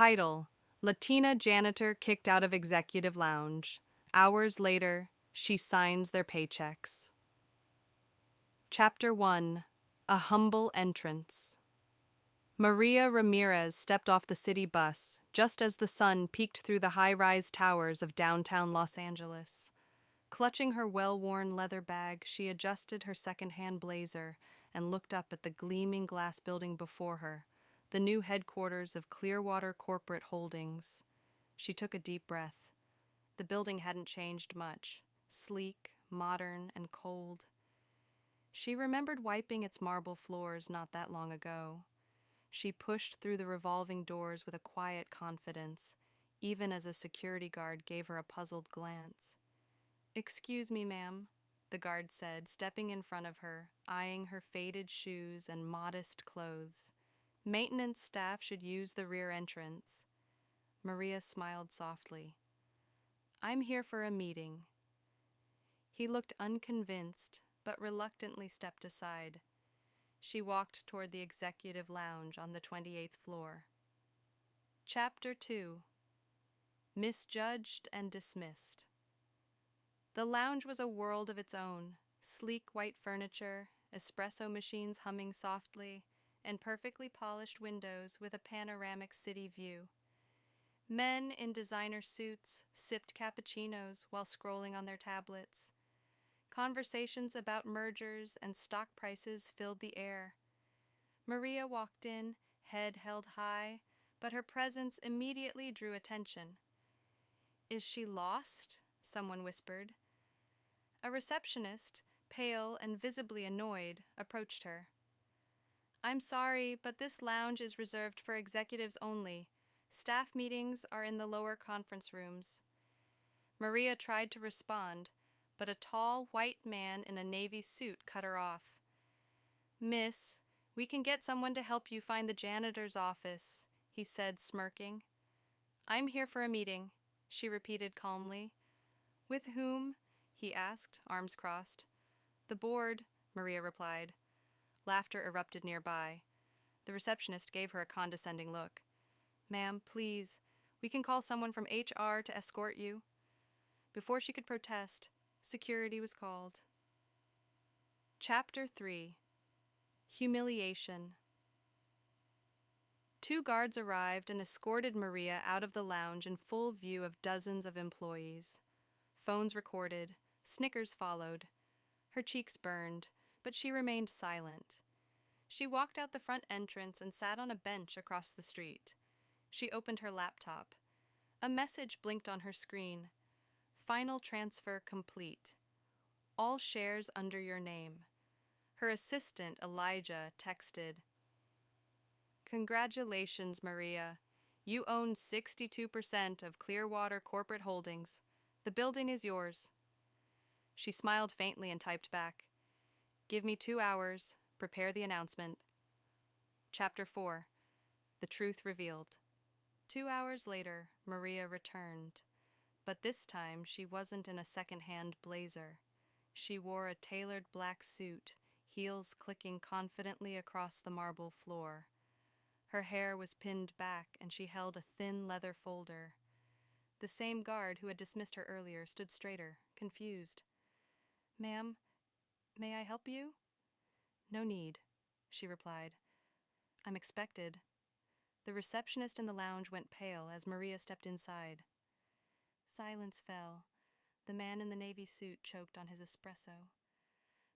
Title: Latina Janitor Kicked Out of Executive Lounge. Hours later, she signs their paychecks. Chapter 1: A Humble Entrance. Maria Ramirez stepped off the city bus just as the sun peeked through the high-rise towers of downtown Los Angeles. Clutching her well-worn leather bag, she adjusted her second-hand blazer and looked up at the gleaming glass building before her, the new headquarters of Clearwater Corporate Holdings. She took a deep breath. The building hadn't changed much, sleek, modern, and cold. She remembered wiping its marble floors not that long ago. She pushed through the revolving doors with a quiet confidence, even as a security guard gave her a puzzled glance. "Excuse me, ma'am," the guard said, stepping in front of her, eyeing her faded shoes and modest clothes. "Maintenance staff should use the rear entrance." Maria smiled softly. "I'm here for a meeting." He looked unconvinced, but reluctantly stepped aside. She walked toward the executive lounge on the 28th floor. Chapter 2: Misjudged and Dismissed. The lounge was a world of its own, sleek white furniture, espresso machines humming softly, and perfectly polished windows with a panoramic city view. Men in designer suits sipped cappuccinos while scrolling on their tablets. Conversations about mergers and stock prices filled the air. Maria walked in, head held high, but her presence immediately drew attention. "Is she lost?" someone whispered. A receptionist, pale and visibly annoyed, approached her. "I'm sorry, but this lounge is reserved for executives only. Staff meetings are in the lower conference rooms." Maria tried to respond, but a tall, white man in a navy suit cut her off. "Miss, we can get someone to help you find the janitor's office," he said, smirking. "I'm here for a meeting," she repeated calmly. "With whom?" he asked, arms crossed. "The board," Maria replied. Laughter erupted nearby. The receptionist gave her a condescending look. "Ma'am, please, we can call someone from HR to escort you." Before she could protest, security was called. Chapter 3: Humiliation. 2 guards arrived and escorted Maria out of the lounge in full view of dozens of employees. Phones recorded, snickers followed. Her cheeks burned, but she remained silent. She walked out the front entrance and sat on a bench across the street. She opened her laptop. A message blinked on her screen. "Final transfer complete. All shares under your name." Her assistant, Elijah, texted, "Congratulations, Maria. You own 62% of Clearwater Corporate Holdings. The building is yours." She smiled faintly and typed back, "Give me 2 hours. Prepare the announcement." Chapter 4: The Truth Revealed. 2 hours later, Maria returned. But this time she wasn't in a second-hand blazer. She wore a tailored black suit, heels clicking confidently across the marble floor. Her hair was pinned back and she held a thin leather folder. The same guard who had dismissed her earlier stood straighter, confused. "Ma'am, may I help you?" "No need," she replied. "I'm expected." The receptionist in the lounge went pale as Maria stepped inside. Silence fell. The man in the navy suit choked on his espresso.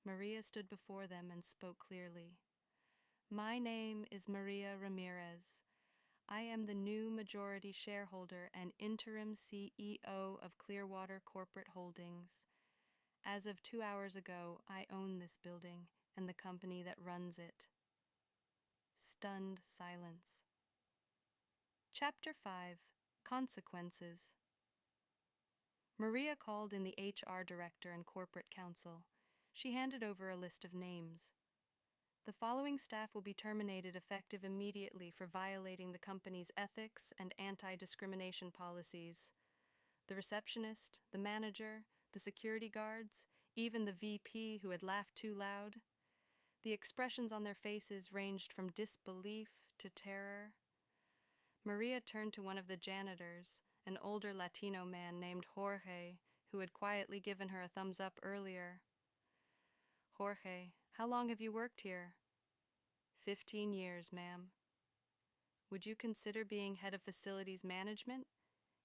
Maria stood before them and spoke clearly. "My name is Maria Ramirez. I am the new majority shareholder and interim CEO of Clearwater Corporate Holdings. As of 2 hours ago, I own this building and the company that runs it." Stunned silence. Chapter 5: Consequences. Maria called in the HR director and corporate counsel. She handed over a list of names. "The following staff will be terminated effective immediately for violating the company's ethics and anti-discrimination policies. The receptionist, the manager, the security guards, even the VP who had laughed too loud." The expressions on their faces ranged from disbelief to terror. Maria turned to one of the janitors, an older Latino man named Jorge, who had quietly given her a thumbs up earlier. Jorge, how long have you worked here? 15 years, ma'am. Would you consider being head of facilities management?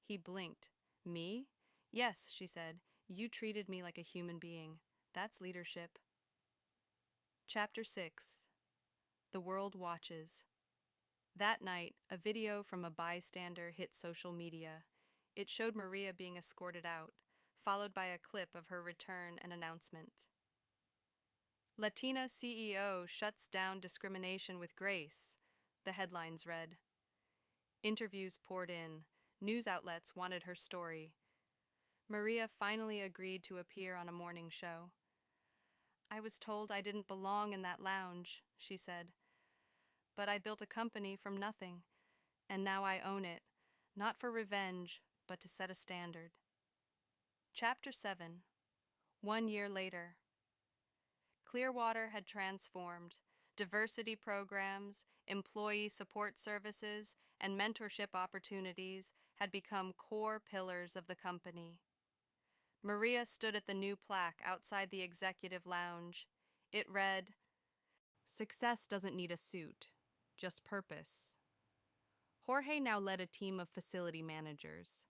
He blinked. Me? Yes, she said. You treated me like a human being. That's leadership. Chapter 6. The World Watches. That night, a video from a bystander hit social media. It showed Maria being escorted out, followed by a clip of her return and announcement. Latina CEO shuts down discrimination with grace, the headlines read. Interviews poured in. News outlets wanted her story. Maria finally agreed to appear on a morning show. I was told I didn't belong in that lounge, she said. But I built a company from nothing, and now I own it, not for revenge, but to set a standard. Chapter 7. 1 year later. Clearwater had transformed. Diversity programs, employee support services, and mentorship opportunities had become core pillars of the company. Maria stood at the new plaque outside the executive lounge. It read, "Success doesn't need a suit, just purpose." Jorge now led a team of facility managers.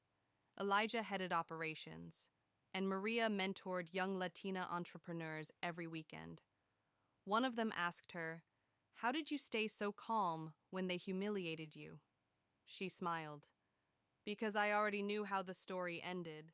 Elijah headed operations, and Maria mentored young Latina entrepreneurs every weekend. One of them asked her, "How did you stay so calm when they humiliated you?" She smiled. "Because I already knew how the story ended.